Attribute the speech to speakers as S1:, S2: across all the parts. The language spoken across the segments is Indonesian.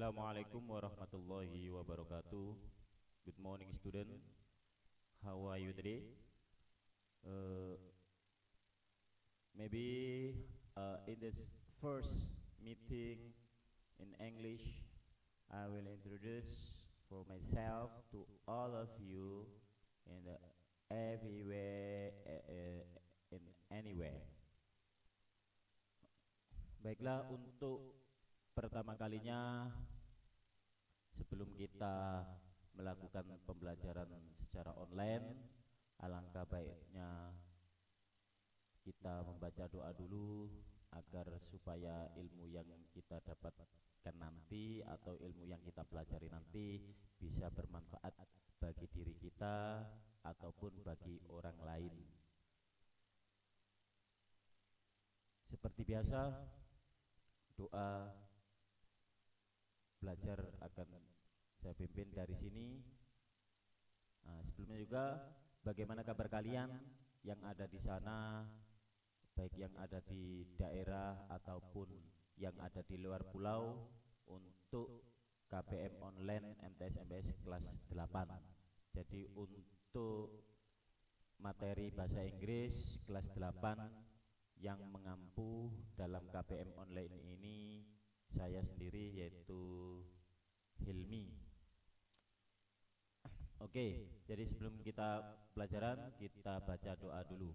S1: Assalamualaikum warahmatullahi wabarakatuh. Good morning, student. How are you today? Uh, maybe in this first meeting in English, I will introduce for myself to all of you in the everywhere, in anywhere. Baiklah, untuk pertama kalinya sebelum kita melakukan pembelajaran secara online, alangkah baiknya kita membaca doa dulu agar supaya ilmu yang kita dapatkan nanti atau ilmu yang kita pelajari nanti bisa bermanfaat bagi diri kita ataupun bagi orang lain. Seperti biasa, doa belajar akan saya pimpin dari sini. Sebelumnya juga, bagaimana kabar kalian yang ada di sana, baik yang ada di daerah ataupun yang ada di luar pulau, untuk KPM online MTS MBS kelas 8. Jadi untuk materi bahasa Inggris kelas 8 yang mengampu dalam KPM online ini saya sendiri, yaitu Hilmi. Oke, jadi sebelum kita pelajaran, kita baca doa dulu.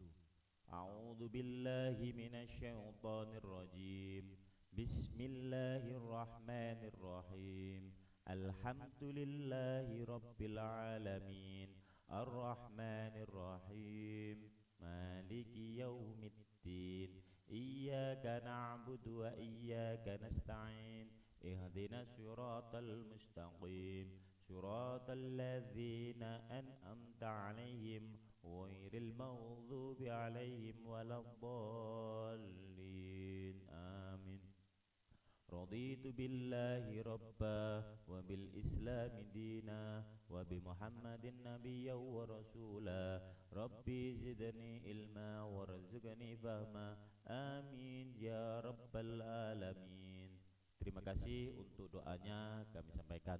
S1: A'udzu billahi minasyaitonir rajim. Bismillahirrahmanirrahim. Alhamdulillahi rabbil alamin. Arrahmanir rahim. Maliki yaumiddin. Iyyaka na'budu wa iyyaka nasta'in. اهدنا الصراط المستقيم صراط الذين أنعمت عليهم غير المغضوب عليهم ولا الضالين آمين. رضيت بالله ربا وبالإسلام دينا وبمحمد نبيا ورسولا ربي زدني علما وارزقني فهما آمين يا رب العالمين. Terima kasih untuk doanya kami sampaikan.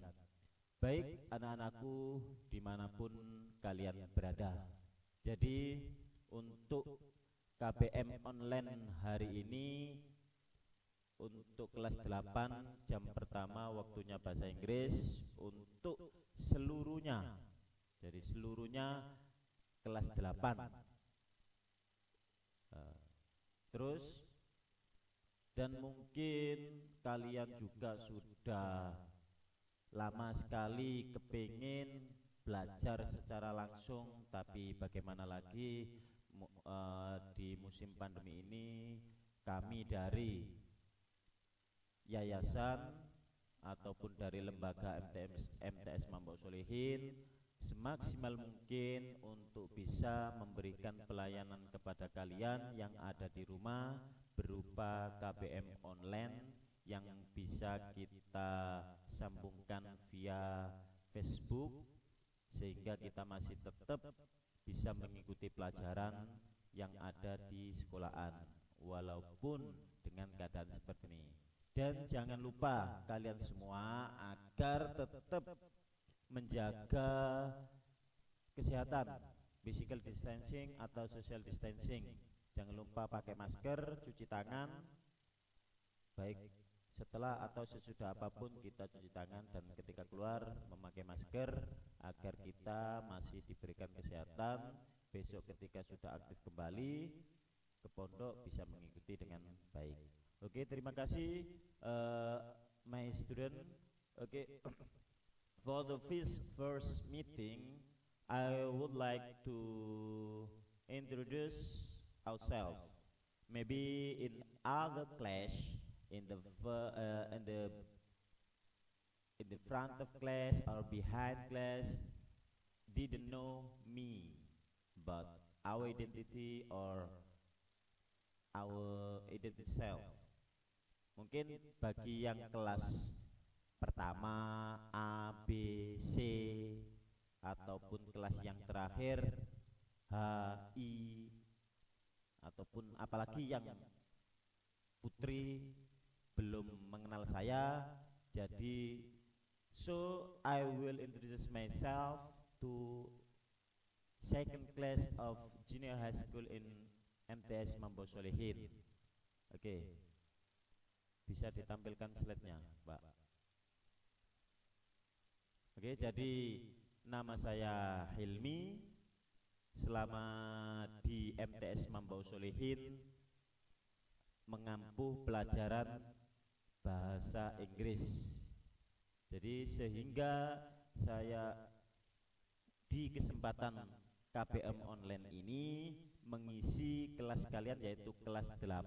S1: Baik anak-anakku dimanapun kalian berada. Jadi untuk KPM online hari ini, untuk kelas 8 jam pertama waktunya bahasa Inggris untuk seluruhnya. Jadi seluruhnya kelas 8. Terus dan mungkin kalian juga sudah lama sekali kepingin belajar secara langsung, tapi bagaimana lagi di musim pandemi ini kami dari yayasan ataupun dari lembaga MTS Mampu Solihin semaksimal mungkin untuk bisa memberikan pelayanan kepada kalian yang ada di rumah berupa KPM online yang bisa kita sambungkan via Facebook, sehingga kita masih tetap bisa mengikuti pelajaran yang ada di sekolahan walaupun dengan keadaan seperti ini. Dan jangan lupa kalian semua agar tetap menjaga kesehatan, physical distancing atau social distancing. Jangan lupa pakai masker, cuci tangan, baik setelah atau sesudah apapun kita cuci tangan, dan ketika keluar memakai masker agar kita masih diberikan kesehatan. Besok ketika sudah aktif kembali ke pondok bisa mengikuti dengan baik. Oke, terima kasih my student. Oke. For the first meeting, I would like to introduce ourselves. Maybe in other class, in the front of class or behind class, didn't know me, but our identity or our identity self. Mungkin bagi yang kelas pertama A, B, C, ataupun kelas yang terakhir H, I, ataupun apalagi yang putri belum mengenal saya, Jadi so I will introduce myself to second class of junior high school in MTS Mambo Solehin. Oke, bisa ditampilkan slide-nya, Pak. Oke, jadi nama saya Hilmi. Selama di MTS Mambo Solehin mengampu pelajaran bahasa Inggris. Jadi sehingga saya di kesempatan KBM online ini mengisi kelas kalian, yaitu kelas 8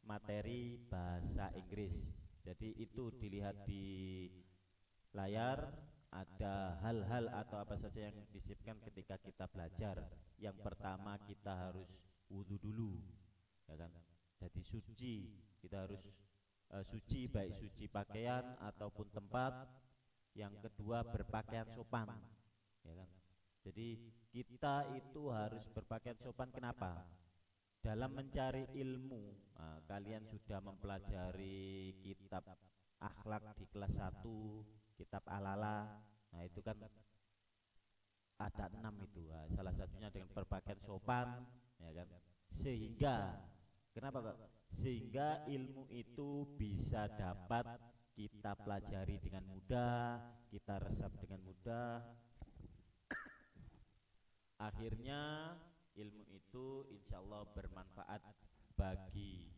S1: materi bahasa Inggris. Jadi itu dilihat di layar, ada hal-hal atau apa saja yang disiapkan ketika kita belajar. Yang pertama kita harus wudhu dulu, ya kan? Jadi suci, kita harus suci, baik suci pakaian ataupun tempat. Yang kedua berpakaian sopan, ya kan? Jadi kita itu harus berpakaian sopan. Kenapa? Dalam mencari ilmu, kalian sudah mempelajari kitab akhlak di kelas 1, kitab Alala. Nah itu kan ada 6 itu, salah satunya dengan berpakaian sopan, ya kan? Sehingga kenapa kok? Sehingga ilmu itu bisa dapat kita pelajari dengan mudah, kita resap dengan mudah. Akhirnya ilmu itu insya Allah bermanfaat bagi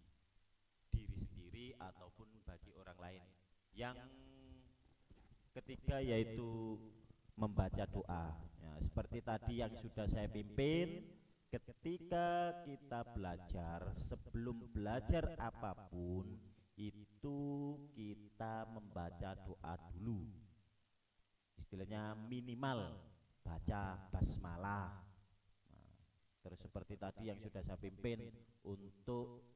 S1: diri sendiri ataupun bagi orang lain. Yang ketiga yaitu membaca doa, ya, seperti tadi yang sudah saya pimpin. Ketika kita belajar, sebelum belajar apapun itu kita membaca doa dulu, istilahnya minimal baca basmalah. Nah, terus seperti tadi yang sudah saya pimpin untuk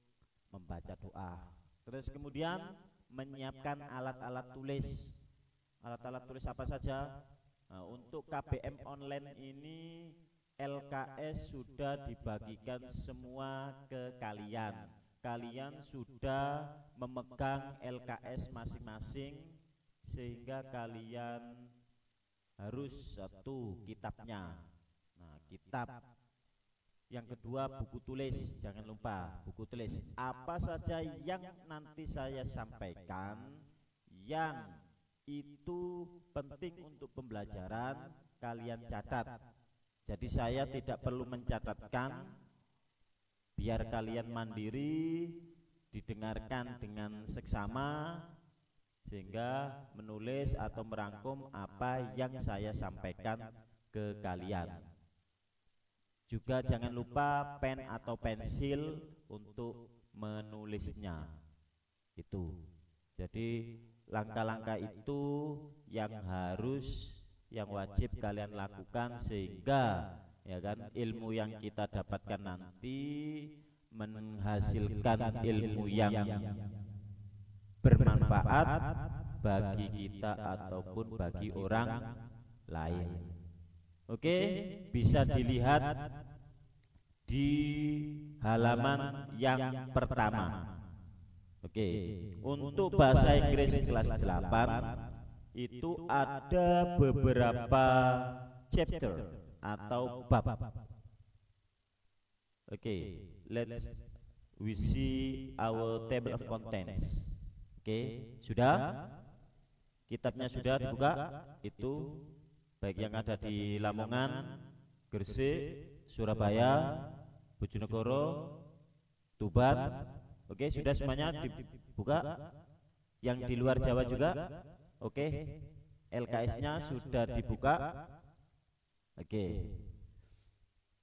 S1: membaca doa. Terus kemudian menyiapkan alat-alat tulis. Alat-alat tulis apa saja? Nah, untuk KBM online ini LKS sudah dibagikan semua ke kalian. Kalian sudah memegang LKS masing-masing, sehingga kalian harus satu kitabnya. Nah, kitab. Yang kedua buku tulis, jangan lupa buku tulis. Apa saja yang nanti saya sampaikan yang itu penting untuk pembelajaran, kalian catat. Jadi saya tidak perlu mencatatkan, biar kalian mandiri, didengarkan dengan seksama, sehingga menulis atau merangkum apa yang saya sampaikan ke kalian. Juga jangan lupa pen atau pensil untuk menulisnya. Itu. Jadi langkah-langkah itu yang wajib kalian lakukan, sehingga ya kan ilmu yang kita dapatkan nanti menghasilkan ilmu yang bermanfaat bagi kita ataupun bagi orang lain. Oke, bisa dilihat di halaman yang pertama. Oke, untuk bahasa Inggris kelas 8 itu ada beberapa chapter atau bab. Oke, let's we see our table of contents. Oke, sudah? Kitabnya sudah dibuka? Itu baik yang ada di Lamongan, Gresik, Surabaya, Bojonegoro, Tuban. Oke, sudah semuanya dibuka? Yang di luar Jawa juga? Oke, LKS-nya sudah dibuka. Oke.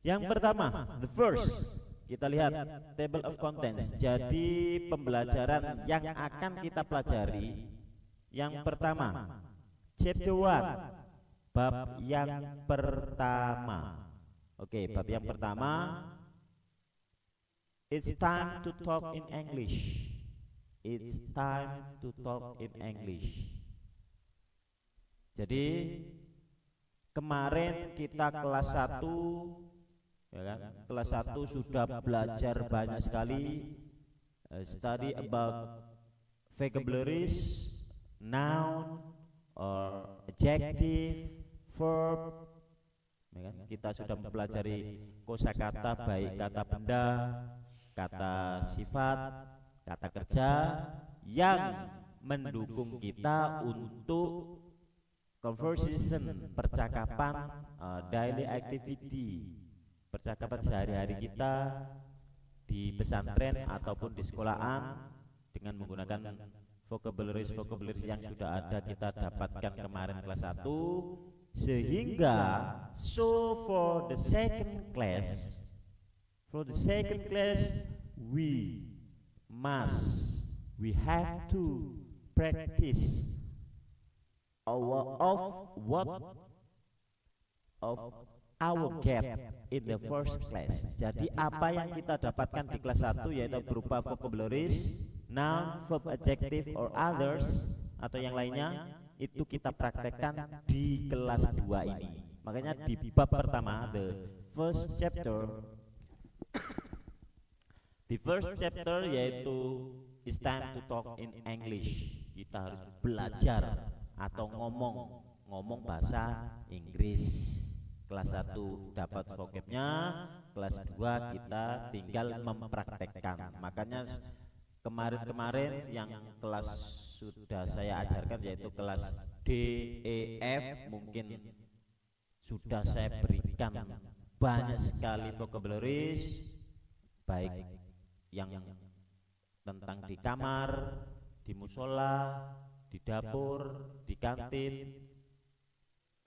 S1: Yang pertama, the first, kita lihat table of contents. Jadi pembelajaran yang akan kita pelajari, yang pertama, chapter 1, bab yang pertama. Oke, bab yang pertama, it's time to talk in English. It's time to talk in English. Jadi kemarin kita kelas 1, ya kan? Kelas 1 sudah belajar banyak sekali, study about vocabularies, noun or adjective, verb. Ya kan? Kita sudah mempelajari kosakata baik kata benda, kata sifat, kata kerja yang mendukung kita untuk conversation, percakapan, daily activity, percakapan sehari-hari kita di pesantren ataupun di sekolahan dengan menggunakan vocabularies yang sudah ada kita dapatkan kemarin kelas 1. Sehingga for the second class we have to practice our get in the first class. Jadi apa yang kita dapatkan di kelas 1 yaitu berupa vocabularies, noun, verb, adjective or others atau yang lainnya itu kita praktekkan di kelas 2 ini. Makanya di bab pertama, the first chapter yaitu it's time to talk in English. Kita harus belajar atau ngomong bahasa Inggris. Kelas 1 dapat vocabnya, kelas 2 kita tinggal mempraktekkan. Makanya kemarin yang kelas sudah saya ajarkan yaitu kelas D, E, F mungkin sudah saya berikan banyak sekali vocabularies baik yang tentang di kamar, di musola, di dapur, di kantin,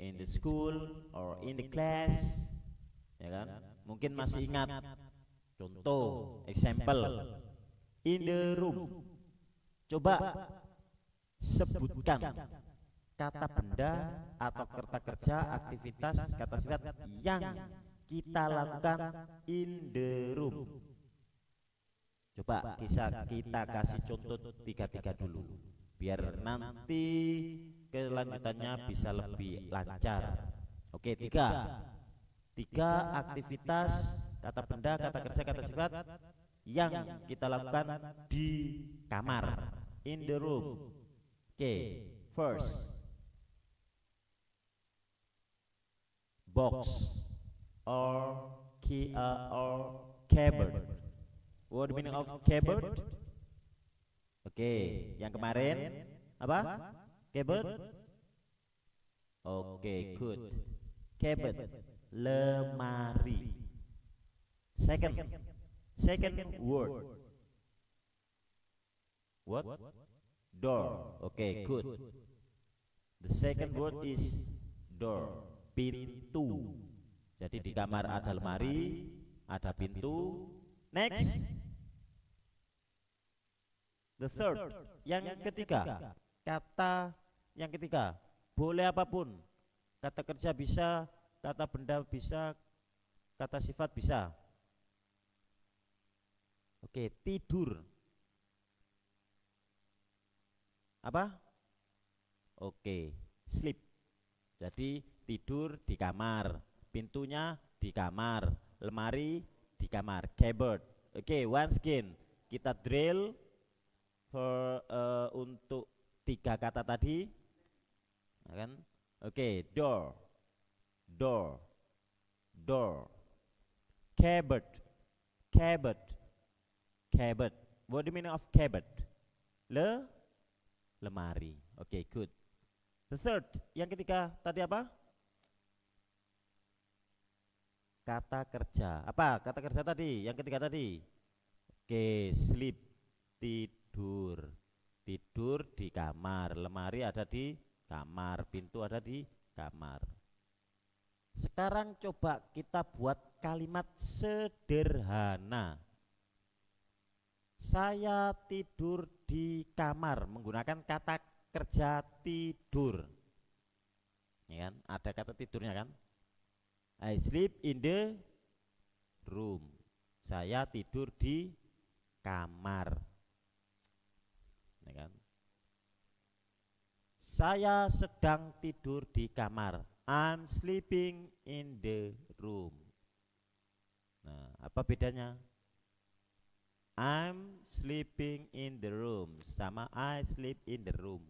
S1: in the school or in the class, ya kan? Mungkin masih ingat contoh, example, in the room. Coba sebutkan kata benda atau kata kerja, aktivitas, kata sifat yang kita lakukan in the room. Coba kita kasih contoh 3 dulu biar nanti kelanjutannya bisa lebih lancar. Oke, 3 aktivitas, kata benda, kata kerja, kata sifat yang kita lakukan di kamar, in the room. Oke, first, box or key or cupboard. What the meaning of cupboard? Oke, yang kemarin apa? Cupboard. Oke, good. Cupboard, lemari. Second word. What? Door. Okay, good. The second word is door, pintu. Jadi di kamar ada lemari, ada pintu. Next, the third, yang ketiga, kata yang ketiga, boleh apapun. Kata kerja bisa, kata benda bisa, kata sifat bisa. Oke, tidur. Apa? Oke, sleep. Jadi tidur di kamar, pintunya di kamar, lemari di kamar, cupboard. Oke, once again kita drill untuk 3 kata tadi, kan? Oke, door, cupboard. What do you mean of cupboard? Lemari. Oke, good. The third, yang ketiga tadi apa? Kata kerja. Apa kata kerja tadi? Yang ketiga tadi. Oke, sleep, tidur. Tidur di kamar, lemari ada di kamar, pintu ada di kamar. Sekarang coba kita buat kalimat sederhana. Saya tidur di kamar menggunakan kata kerja tidur. Ya kan? Ada kata tidurnya kan? I sleep in the room. Saya tidur di kamar. Ya kan? Saya sedang tidur di kamar. I'm sleeping in the room. Nah, apa bedanya? I'm sleeping in the room sama I sleep in the room.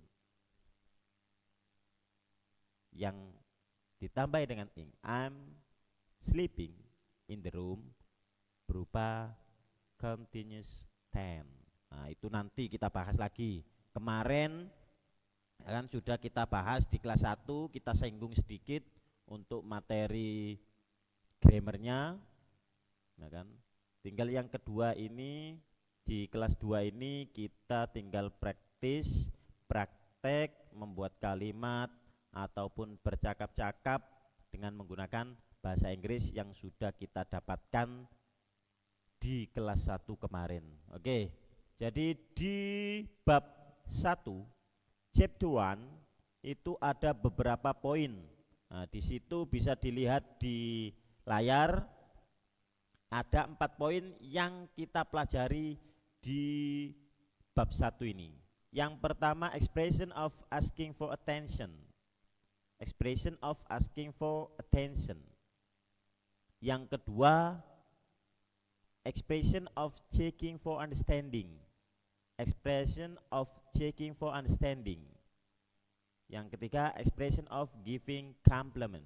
S1: yang ditambah dengan ing I'm sleeping in the room berupa continuous tense. Nah, itu nanti kita bahas lagi. Kemarin kan sudah kita bahas di kelas 1, kita singgung sedikit untuk materi grammarnya, nah kan. Tinggal yang kedua ini di kelas 2 ini kita tinggal praktek membuat kalimat ataupun bercakap-cakap dengan menggunakan bahasa Inggris yang sudah kita dapatkan di kelas 1 kemarin. Oke. Jadi di bab 1 chapter 1 itu ada beberapa poin. Nah, di situ bisa dilihat di layar ada 4 poin yang kita pelajari di bab 1 ini. Yang pertama, expression of asking for attention. Expression of asking for attention. Yang kedua, expression of checking for understanding. Expression of checking for understanding. Yang ketiga, expression of giving compliment.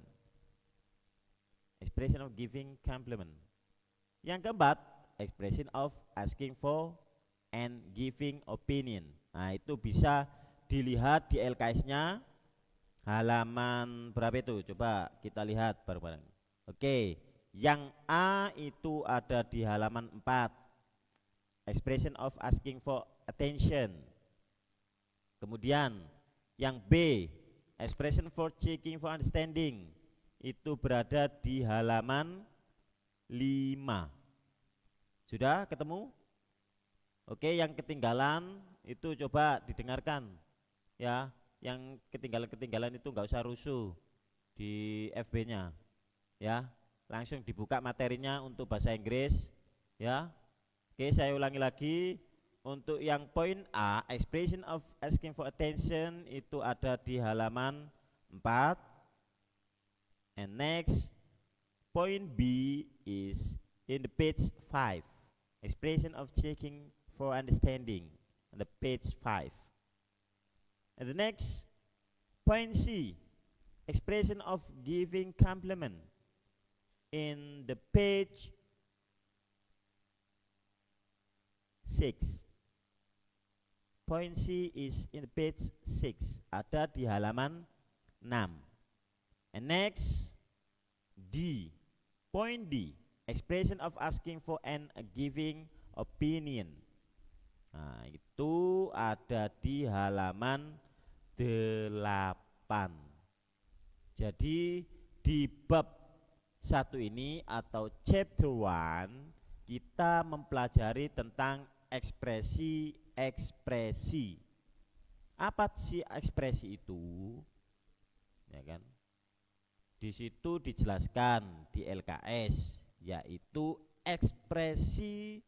S1: Expression of giving compliment. Yang keempat, expression of asking for and giving opinion. Nah, itu bisa dilihat di LKS-nya halaman berapa itu? Coba kita lihat bareng-bareng. Oke, yang A itu ada di halaman 4. Expression of asking for attention. Kemudian yang B, expression for checking for understanding, itu berada di halaman 5. Sudah ketemu? Oke, yang ketinggalan itu coba didengarkan ya. Yang ketinggalan itu nggak usah rusuh di FB-nya ya. Langsung dibuka materinya untuk bahasa Inggris ya. Oke, saya ulangi lagi. Untuk yang poin A, expression of asking for attention, itu ada di halaman 4. And next, point B is in the page 5. Expression of checking for understanding on the page 5. And the next, point C, expression of giving compliment in the page 6. Point C is in the page 6, ada di halaman 6. And next, D, point D, expression of asking for and giving opinion. Nah, itu ada di halaman 8. Jadi di bab 1 ini atau chapter 1 kita mempelajari tentang ekspresi. Apa sih ekspresi itu? Ya kan? Di situ dijelaskan di LKS, yaitu ekspresi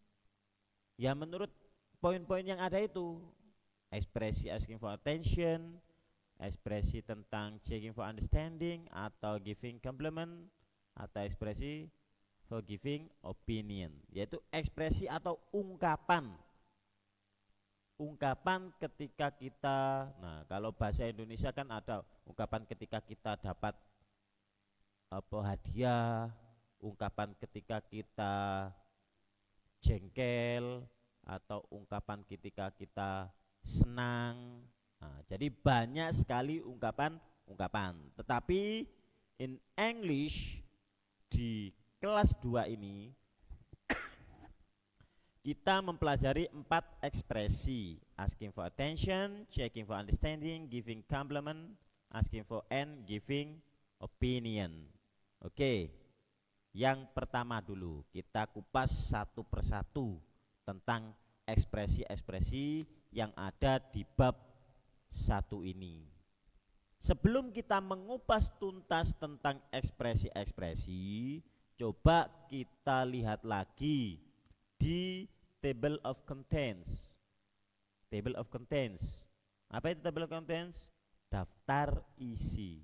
S1: ya menurut poin-poin yang ada itu. Ekspresi asking for attention, ekspresi tentang checking for understanding atau giving compliment, atau ekspresi for giving opinion, yaitu ekspresi atau ungkapan ketika kita, nah kalau bahasa Indonesia kan ada ungkapan ketika kita dapat hadiah, ungkapan ketika kita jengkel, atau ungkapan ketika kita senang. Nah, jadi banyak sekali ungkapan. Tetapi in English di kelas 2 ini kita mempelajari 4 ekspresi: asking for attention, checking for understanding, giving compliment, asking for and giving opinion. Oke, yang pertama dulu kita kupas satu persatu tentang ekspresi-ekspresi yang ada di bab 1 ini. Sebelum kita mengupas tuntas tentang ekspresi-ekspresi, coba kita lihat lagi di table of contents. Table of contents. Apa itu table of contents? Daftar isi.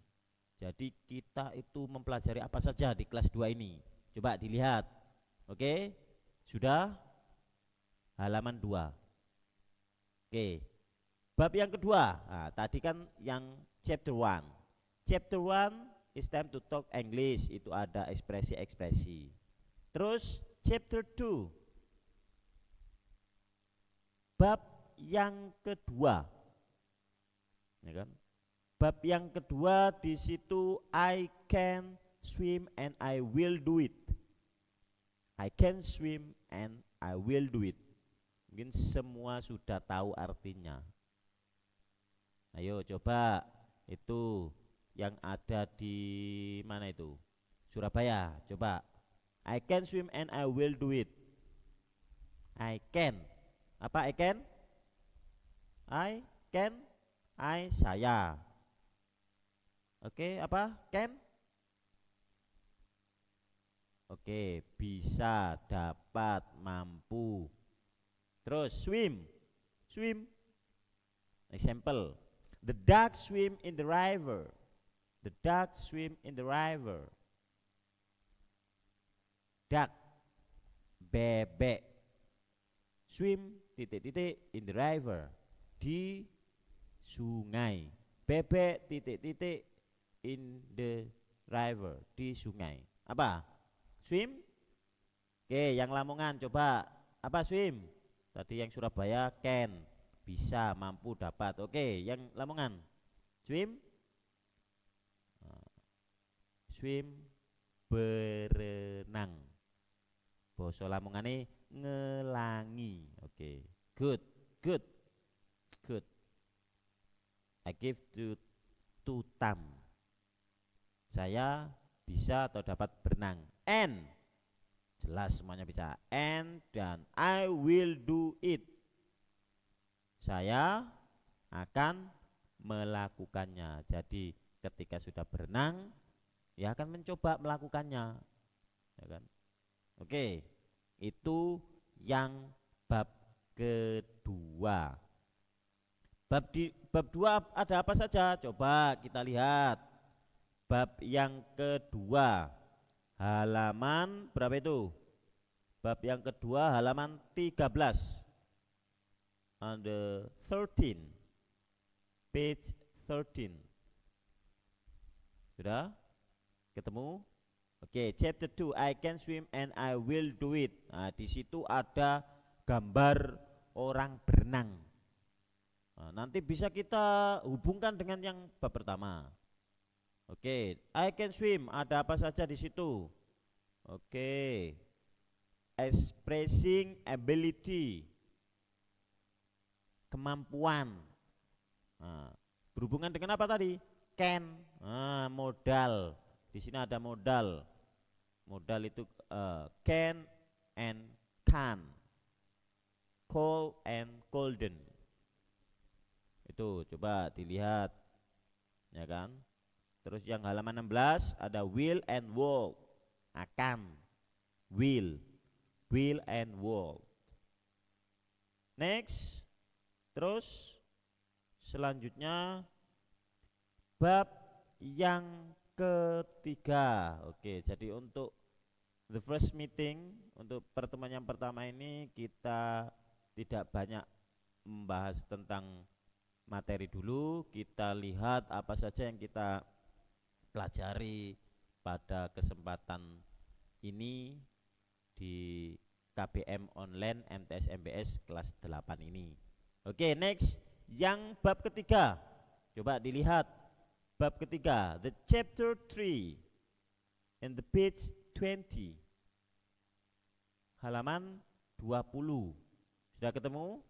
S1: Jadi kita itu mempelajari apa saja di kelas 2 ini. Coba dilihat. Oke, sudah? Halaman 2. Oke, bab yang kedua. Nah, tadi kan yang chapter 1. chapter 1 is time to talk English, itu ada ekspresi-ekspresi. Terus chapter 2 bab yang kedua, ya kan? Bab yang kedua di situ I can swim and I will do it. I can swim and I will do it. Mungkin semua sudah tahu artinya. Ayo coba, itu yang ada di mana itu? Surabaya. Coba. I can swim and I will do it. I can. Apa I can? I can. I saya. Oke, apa? Can? Oke, bisa, dapat, mampu. Terus swim. Swim. Example. The duck swim in the river. The duck swim in the river. Duck, bebek. Swim titik-titik in the river, di sungai. Bebek titik-titik in the river, di sungai. Apa? Swim. Oke, yang Lamongan coba. Apa swim? Tadi yang Surabaya can, bisa, mampu, dapat. Oke, yang Lamongan swim. Swim, berenang. Basa Lamongane ngelangi. Oke, good, good, good. I give to tam. Saya bisa atau dapat berenang. And, jelas semuanya bisa. And dan I will do it. Saya akan melakukannya. Jadi ketika sudah berenang, ya akan mencoba melakukannya, ya kan? Oke, itu yang bab kedua. Bab 2 ada apa saja? Coba kita lihat. Bab yang kedua, halaman berapa itu? Bab yang kedua halaman 13. On the 13. Page 13. Sudah? Ketemu? Oke, chapter 2 I can swim and I will do it. Nah, di situ ada gambar orang berenang. Nah, nanti bisa kita hubungkan dengan yang bab pertama. Oke, I can swim, ada apa saja di situ? Oke. Expressing ability. Kemampuan. Nah, berhubungan dengan apa tadi? Can. Nah, modal. Di sini ada modal. Modal itu can and can. Cold and golden. Itu coba dilihat. Ya kan? Terus yang halaman 16 ada will and walk. Akan. Will. Will and walk. Next. Terus selanjutnya bab yang ketiga. Oke, jadi untuk the first meeting, untuk pertemuan yang pertama ini kita tidak banyak membahas tentang materi dulu. Kita lihat apa saja yang kita pelajari pada kesempatan ini di KBM online MTS MBS kelas 8 ini. Oke, next yang bab ketiga. Coba dilihat. Bab ketiga, the chapter 3 in the page 20. Halaman 20. Sudah ketemu?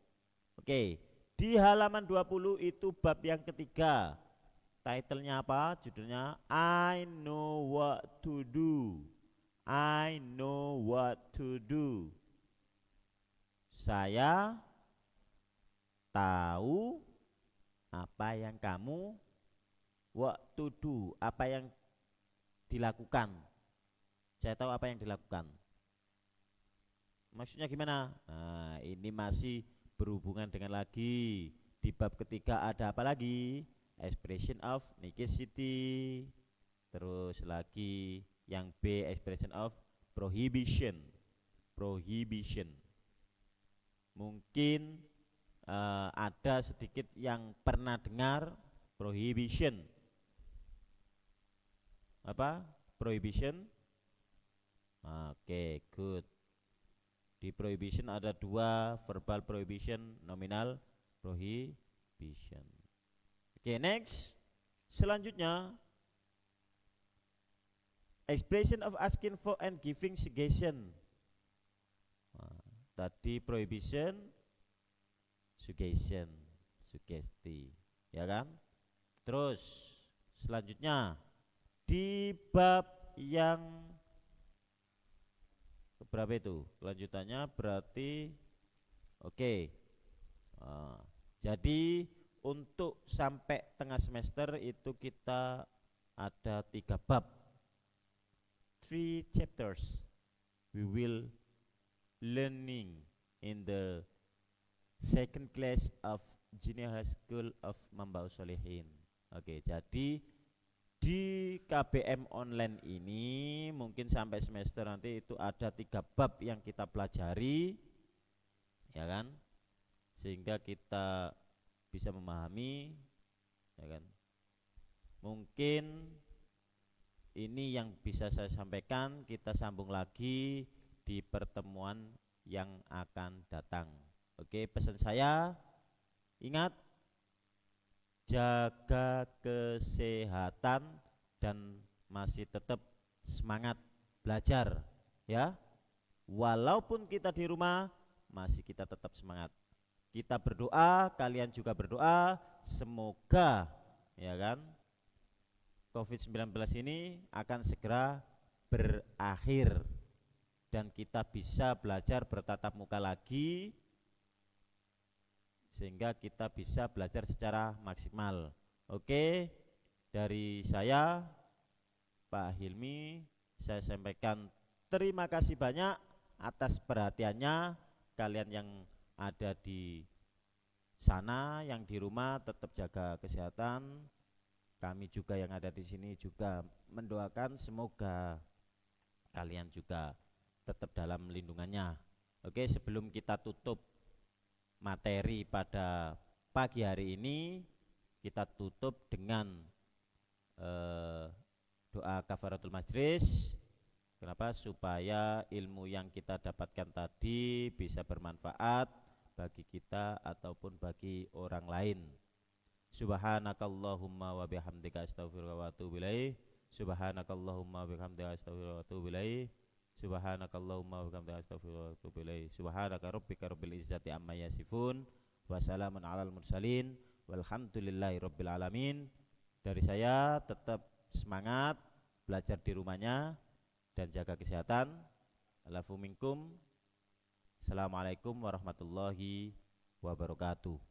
S1: Oke, di halaman 20 itu bab yang ketiga. Titlenya apa? Judulnya I know what to do. I know what to do. Saya tahu apa yang kamu what to do, apa yang dilakukan. Saya tahu apa yang dilakukan. Maksudnya gimana? Nah, ini masih berhubungan dengan lagi. Di bab ketiga ada apa lagi? Expression of necessity. Terus lagi yang B, expression of prohibition. Prohibition. Mungkin ada sedikit yang pernah dengar prohibition. apa? Prohibition. Oke, good. Di prohibition ada dua, verbal prohibition, nominal prohibition. Oke, next. Selanjutnya, expression of asking for and giving suggestion. Tadi prohibition, suggestion, sugesti, ya kan? Terus selanjutnya di bab yang berapa itu? Lanjutannya berarti oke. Jadi untuk sampai tengah semester itu kita ada 3 bab, 3 chapters we will learning in the second class of Junior High School of Mambaus Sholihin. Oke, jadi di KBM online ini mungkin sampai semester nanti itu ada 3 bab yang kita pelajari, ya kan, sehingga kita bisa memahami, ya kan. Mungkin ini yang bisa saya sampaikan, kita sambung lagi di pertemuan yang akan datang. Oke, pesan saya, ingat, jaga kesehatan dan masih tetap semangat belajar, ya. Walaupun kita di rumah, masih kita tetap semangat. Kita berdoa, kalian juga berdoa, semoga, ya kan, COVID-19 ini akan segera berakhir dan kita bisa belajar bertatap muka lagi, sehingga kita bisa belajar secara maksimal. Oke, dari saya Pak Hilmi, saya sampaikan terima kasih banyak atas perhatiannya. Kalian yang ada di sana, yang di rumah tetap jaga kesehatan. Kami juga yang ada di sini juga mendoakan semoga kalian juga tetap dalam lindungannya. Oke, sebelum kita tutup materi pada pagi hari ini, kita tutup dengan doa kafaratul majlis. Kenapa? Supaya ilmu yang kita dapatkan tadi bisa bermanfaat bagi kita ataupun bagi orang lain. Subhanakallahumma wa bihamdika astaghfiruka wa atubu ilaih. Subhanakallahumma wa bihamdika astaghfiruka wa atubu ilaih. Subhanakallahumma wa bihamdika astaghfiruka wa atubu ilaih. Subhanaka rabbika rabbil izzati amma yasifun wa salamun alal mursalin walhamdulillahi rabbil alamin. Dari saya tetap semangat belajar di rumahnya dan jaga kesehatan. Alafu minkum. Assalamualaikum warahmatullahi wabarakatuh.